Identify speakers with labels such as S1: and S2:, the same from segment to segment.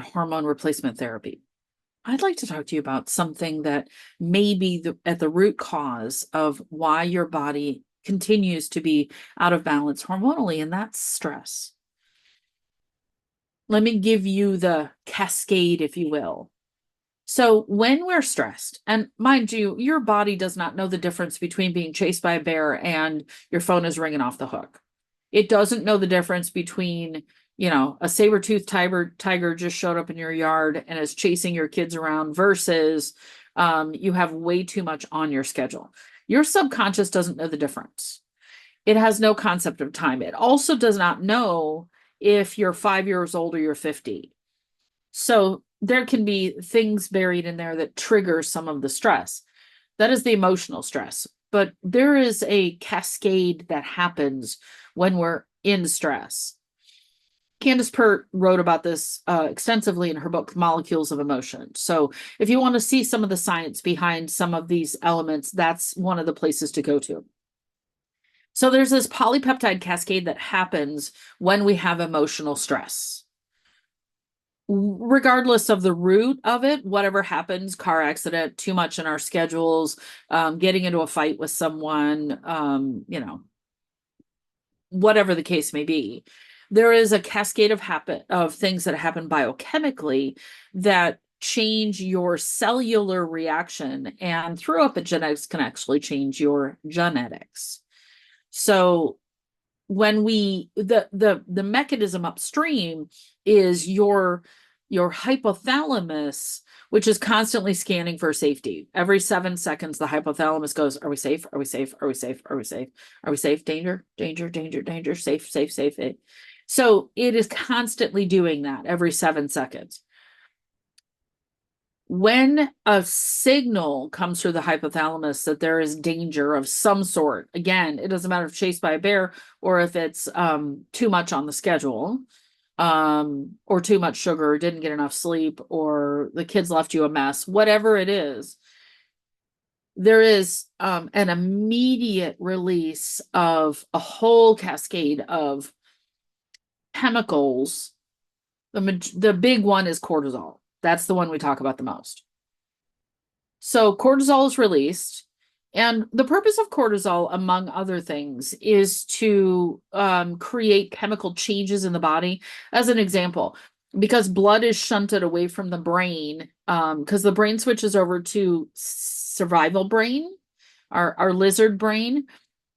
S1: hormone replacement therapy. I'd like to talk to you about something that may be at the root cause of why your body continues to be out of balance hormonally, and that's stress. Let me give you the cascade, if you will. So, when we're stressed, and mind you, your body does not know the difference between being chased by a bear and your phone is ringing off the hook. It doesn't know the difference between, a saber-toothed tiger just showed up in your yard and is chasing your kids around versus you have way too much on your schedule. Your subconscious doesn't know the difference. It has no concept of time. It also does not know if you're 5 years old or you're 50. So there can be things buried in there that trigger some of the stress. That is the emotional stress. But there is a cascade that happens when we're in stress. Candace Pert wrote about this extensively in her book, Molecules of Emotion. So if you want to see some of the science behind some of these elements, that's one of the places to go to. So there's this polypeptide cascade that happens when we have emotional stress. Regardless of the root of it, whatever happens, car accident, too much in our schedules, getting into a fight with someone, whatever the case may be, there is a cascade of things that happen biochemically that change your cellular reaction, and through epigenetics can actually change your genetics. So when the mechanism upstream is your hypothalamus, which is constantly scanning for safety. Every 7 seconds, the hypothalamus goes, are we safe? Are we safe? Are we safe? Are we safe? Are we safe? Danger, danger, danger, danger, safe, safe, safe. So it is constantly doing that every 7 seconds. When a signal comes through the hypothalamus that there is danger of some sort, again, it doesn't matter if chased by a bear or if it's too much on the schedule, or too much sugar, or didn't get enough sleep, or the kids left you a mess, whatever it is, there is an immediate release of a whole cascade of chemicals. The big one is cortisol. That's the one we talk about the most. So cortisol is released, and the purpose of cortisol, among other things, is to create chemical changes in the body. As an example, because blood is shunted away from the brain, because the brain switches over to survival brain, our lizard brain.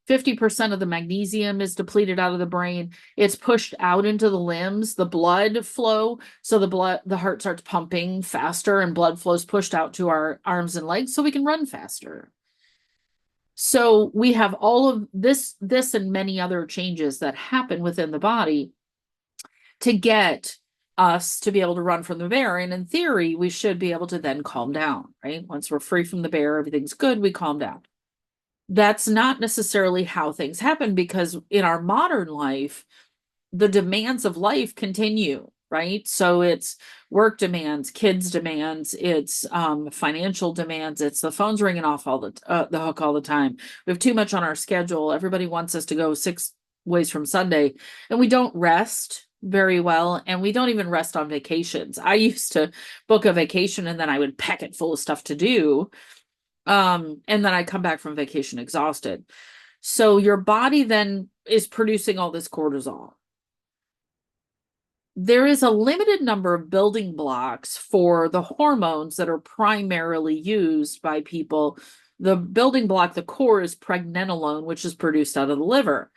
S1: 50% of the magnesium is depleted out of the brain. It's pushed out into the limbs, the blood flow. So the heart starts pumping faster and blood flows pushed out to our arms and legs so we can run faster. So we have all of this and many other changes that happen within the body to get us to be able to run from the bear. And in theory, we should be able to then calm down, right? Once we're free from the bear, everything's good, we calm down. That's not necessarily how things happen, because in our modern life, the demands of life continue, right? So it's work demands, kids demands, it's financial demands, it's the phone's ringing off the hook all the time. We have too much on our schedule. Everybody wants us to go 6 ways from Sunday, and we don't rest very well, and we don't even rest on vacations. I used to book a vacation and then I would pack it full of stuff to do. And then I come back from vacation exhausted. So your body then is producing all this cortisol. There is a limited number of building blocks for the hormones that are primarily used by people. The building block, the core, is pregnenolone, which is produced out of the liver.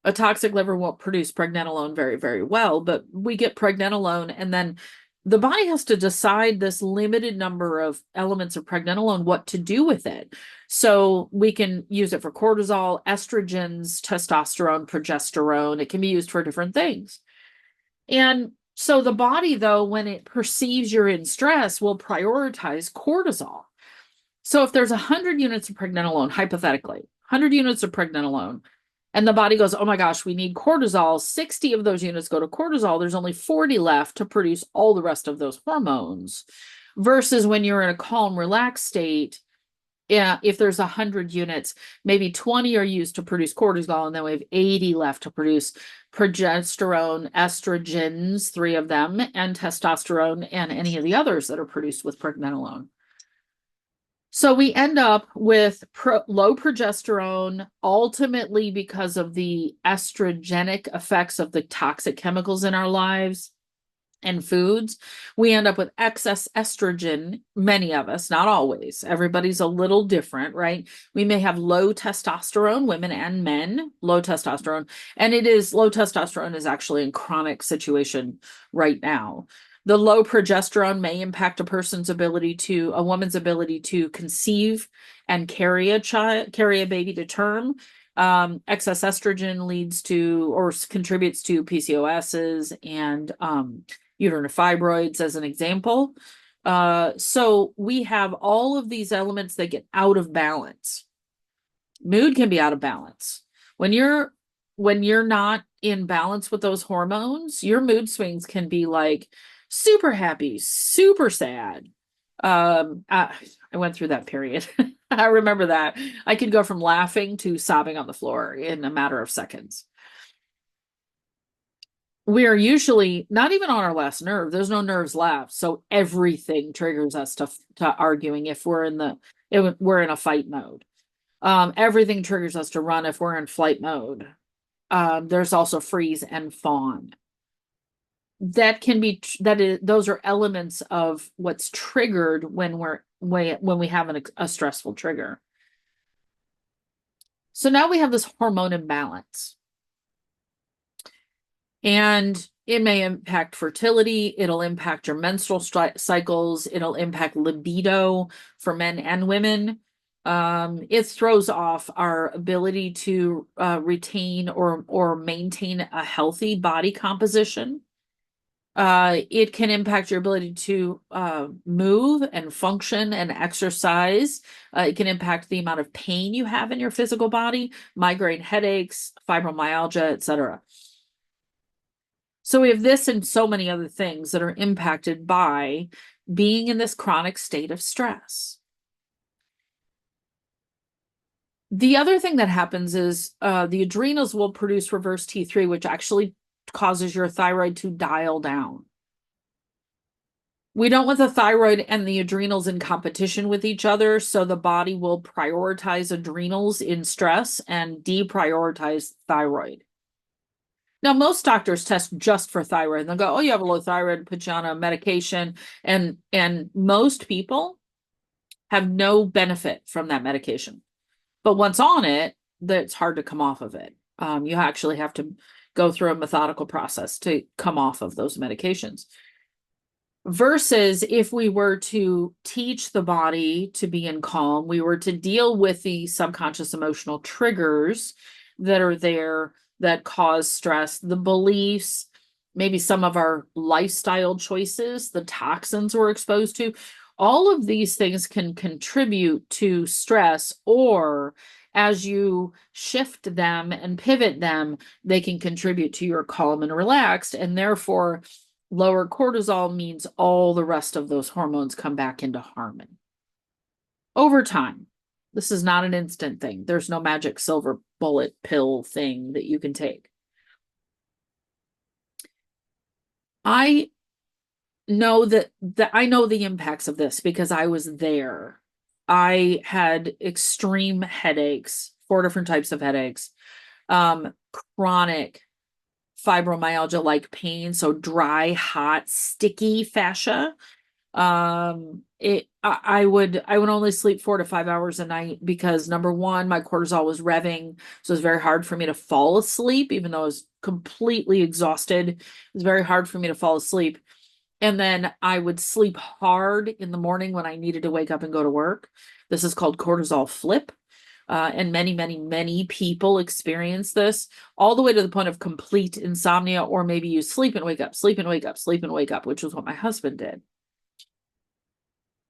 S1: A toxic liver won't produce pregnenolone very, very well, but we get pregnenolone, and then the body has to decide this limited number of elements of pregnenolone, what to do with it. So we can use it for cortisol, estrogens, testosterone, progesterone. It can be used for different things. And so the body, though, when it perceives you're in stress, will prioritize cortisol. So if there's 100 units of pregnenolone, hypothetically, 100 units of pregnenolone, and the body goes, oh my gosh, we need cortisol, 60 of those units go to cortisol, there's only 40 left to produce all the rest of those hormones. Versus when you're in a calm, relaxed state, Yeah, if there's 100 units, maybe 20 are used to produce cortisol, and then we have 80 left to produce progesterone, estrogens, three of them, and testosterone, and any of the others that are produced with pregnenolone. So we end up with low progesterone, ultimately because of the estrogenic effects of the toxic chemicals in our lives and foods. We end up with excess estrogen, many of us, not always. Everybody's a little different, right? We may have low testosterone, women and men, low testosterone. And low testosterone is actually in chronic situation right now. The low progesterone may impact a woman's ability to conceive and carry a baby to term. Excess estrogen leads to or contributes to PCOSs and uterine fibroids, as an example. So we have all of these elements that get out of balance. Mood can be out of balance. When you're not in balance with those hormones, your mood swings can be like super happy, super sad. I went through that period. I remember that. I could go from laughing to sobbing on the floor in a matter of seconds. We are usually not even on our last nerve. There's no nerves left. So everything triggers us to arguing if we're in a fight mode. Everything triggers us to run if we're in flight mode. There's also freeze and fawn. Those are elements of what's triggered when we have a stressful trigger. So now we have this hormone imbalance. And it may impact fertility. It'll impact your menstrual cycles. It'll impact libido for men and women. It throws off our ability to retain or maintain a healthy body composition. It can impact your ability to move and function and exercise. It can impact the amount of pain you have in your physical body, migraine headaches, fibromyalgia, etc. So we have this and so many other things that are impacted by being in this chronic state of stress. The other thing that happens is the adrenals will produce reverse T3, which actually causes your thyroid to dial down. We don't want the thyroid and the adrenals in competition with each other, so the body will prioritize adrenals in stress and deprioritize thyroid. Now, most doctors test just for thyroid. They'll go, oh, you have a low thyroid, put you on a medication. And most people have no benefit from that medication. But once on it, it's hard to come off of it. You actually have to go through a methodical process to come off of those medications. Versus if we were to teach the body to be in calm, we were to deal with the subconscious emotional triggers that are there that cause stress, the beliefs, maybe some of our lifestyle choices, the toxins we're exposed to. All of these things can contribute to stress, or as you shift them and pivot them, they can contribute to your calm and relaxed. And therefore, lower cortisol means all the rest of those hormones come back into harmony over time. This is not an instant thing. There's no magic silver bullet pill thing that you can take. I know I know the impacts of this because I was there. I had extreme headaches, 4 different types of headaches, chronic fibromyalgia-like pain, so dry, hot, sticky fascia. I would only sleep 4 to 5 hours a night because number one, my cortisol was revving. So it was very hard for me to fall asleep, even though I was completely exhausted. It was very hard for me to fall asleep. And then I would sleep hard in the morning when I needed to wake up and go to work. This is called cortisol flip. And many, many, many people experience this all the way to the point of complete insomnia, or maybe you sleep and wake up, sleep and wake up, sleep and wake up, which was what my husband did.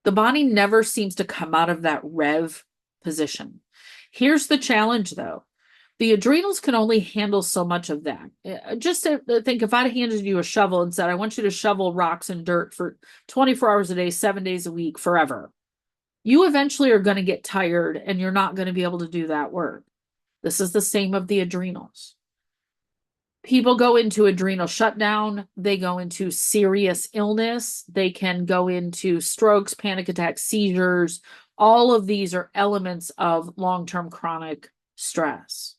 S1: The body never seems to come out of that rev position. Here's the challenge, though. The adrenals can only handle so much of that. Just to think, if I handed you a shovel and said, I want you to shovel rocks and dirt for 24 hours a day, 7 days a week, forever, you eventually are going to get tired and you're not going to be able to do that work. This is the same of the adrenals. People go into adrenal shutdown, they go into serious illness, they can go into strokes, panic attacks, seizures. All of these are elements of long-term chronic stress.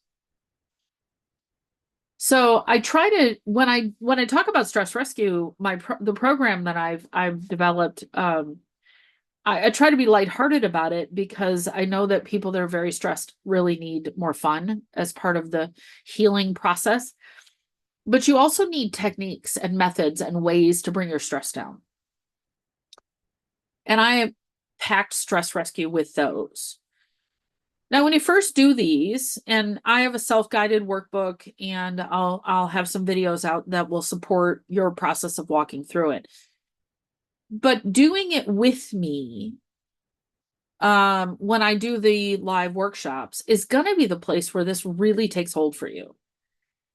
S1: So I try to when I talk about stress rescue, the program that I've developed, I try to be lighthearted about it because I know that people that are very stressed really need more fun as part of the healing process. But you also need techniques and methods and ways to bring your stress down. And I have packed stress rescue with those. Now, when you first do these, and I have a self-guided workbook, and I'll have some videos out that will support your process of walking through it. But doing it with me, when I do the live workshops, is going to be the place where this really takes hold for you.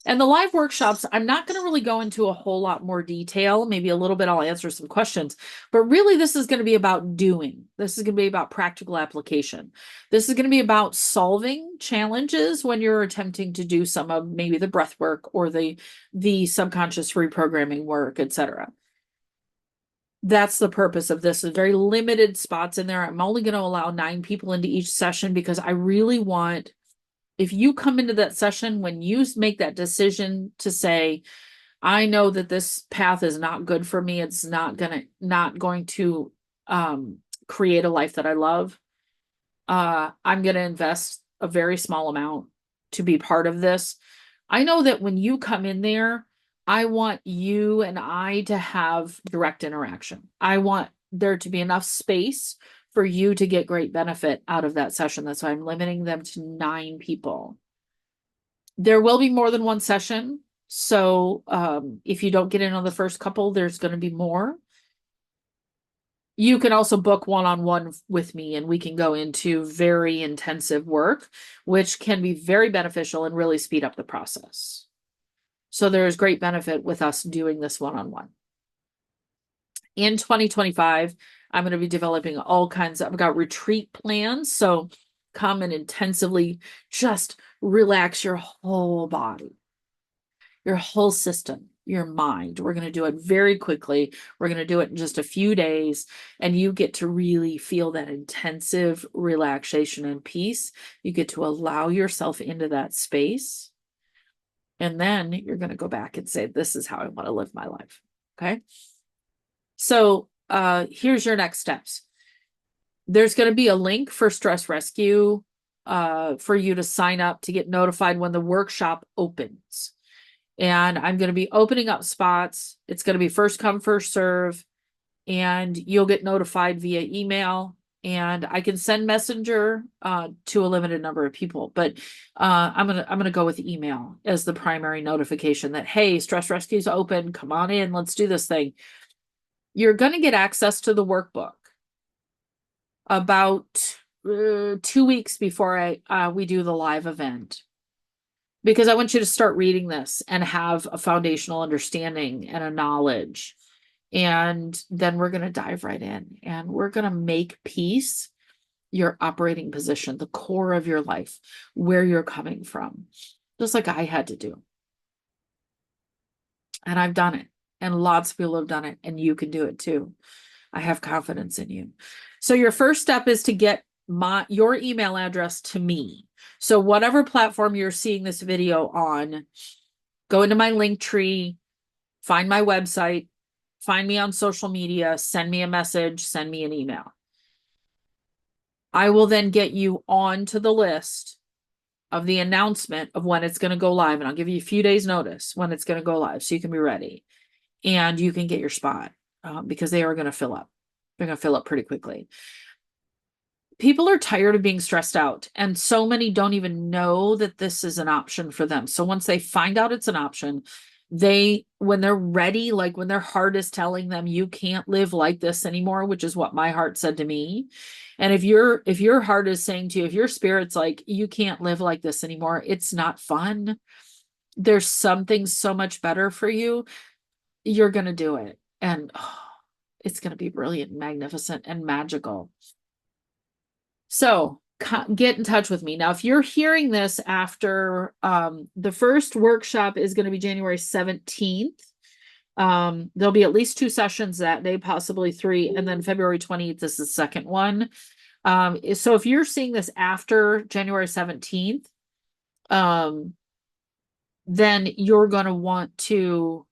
S1: And the live workshops, I'm not going to really go into a whole lot more detail. Maybe a little bit, I'll answer some questions. But really, this is going to be about doing. This is going to be about practical application. This is going to be about solving challenges when you're attempting to do some of maybe the breath work or the subconscious reprogramming work, etc. That's the purpose of this. There's very limited spots in there. I'm only going to allow 9 people into each session because I really want, if you come into that session, when you make that decision to say, I know that this path is not good for me, it's not going to create a life that I love, I'm going to invest a very small amount to be part of this. I know that when you come in there, I want you and I to have direct interaction. I want there to be enough space for you to get great benefit out of that session. That's why I'm limiting them to 9 people. There will be more than one session. So if you don't get in on the first couple, there's going to be more. You can also book one-on-one with me and we can go into very intensive work, which can be very beneficial and really speed up the process. So there is great benefit with us doing this one-on-one. In 2025, I'm going to be developing all kinds of, I've got retreat plans. So come and intensively just relax your whole body, your whole system, your mind. We're going to do it very quickly. We're going to do it in just a few days, and you get to really feel that intensive relaxation and peace. You get to allow yourself into that space. And then you're going to go back and say, this is how I want to live my life. Okay. So here's your next steps. There's going to be a link for Stress Rescue for you to sign up to get notified when the workshop opens. And I'm going to be opening up spots. It's going to be first come, first serve, and you'll get notified via email. And I can send messenger to a limited number of people, but I'm gonna go with email as the primary notification that, hey, Stress Rescue is open. Come on in. Let's do this thing. You're going to get access to the workbook about 2 weeks before we do the live event, because I want you to start reading this and have a foundational understanding and a knowledge. And then we're going to dive right in and we're going to make peace your operating position, the core of your life, where you're coming from, just like I had to do. And I've done it. And lots of people have done it, and you can do it too. I have confidence in you. So your first step is to get your email address to me. So whatever platform you're seeing this video on, go into my link tree, find my website, find me on social media, send me a message, send me an email. I will then get you onto the list of the announcement of when it's going to go live. And I'll give you a few days notice when it's going to go live so you can be ready. And you can get your spot because they are going to fill up. They're going to fill up pretty quickly. People are tired of being stressed out, and so many don't even know that this is an option for them. So once they find out it's an option, when they're ready, like when their heart is telling them you can't live like this anymore, which is what my heart said to me. And if your heart is saying to you, if your spirit's like, you can't live like this anymore, it's not fun. There's something so much better for you. You're going to do it. And it's going to be brilliant, magnificent, and magical. So get in touch with me. Now, if you're hearing this after the first workshop is going to be January 17th. There'll be at least 2 sessions that day, possibly 3, and then February 20th is the second one. So if you're seeing this after January 17th, then you're going to want to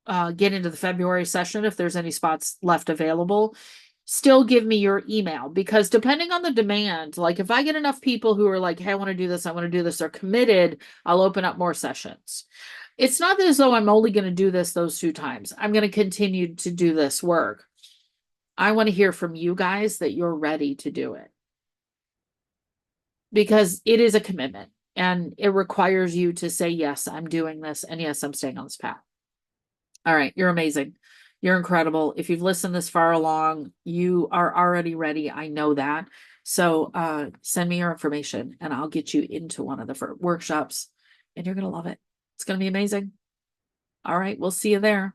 S1: get into the February session if there's any spots left available. Still give me your email, because depending on the demand, like if I get enough people who are like, hey, I want to do this, they're committed, I'll open up more sessions. It's not as though I'm only going to do this those 2 times. I'm going to continue to do this work. I want to hear from you guys that you're ready to do it, because it is a commitment and it requires you to say, yes, I'm doing this. And yes, I'm staying on this path. All right. You're amazing. You're incredible. If you've listened this far along, you are already ready. I know that. So send me your information and I'll get you into one of the workshops and you're going to love it. It's going to be amazing. All right. We'll see you there.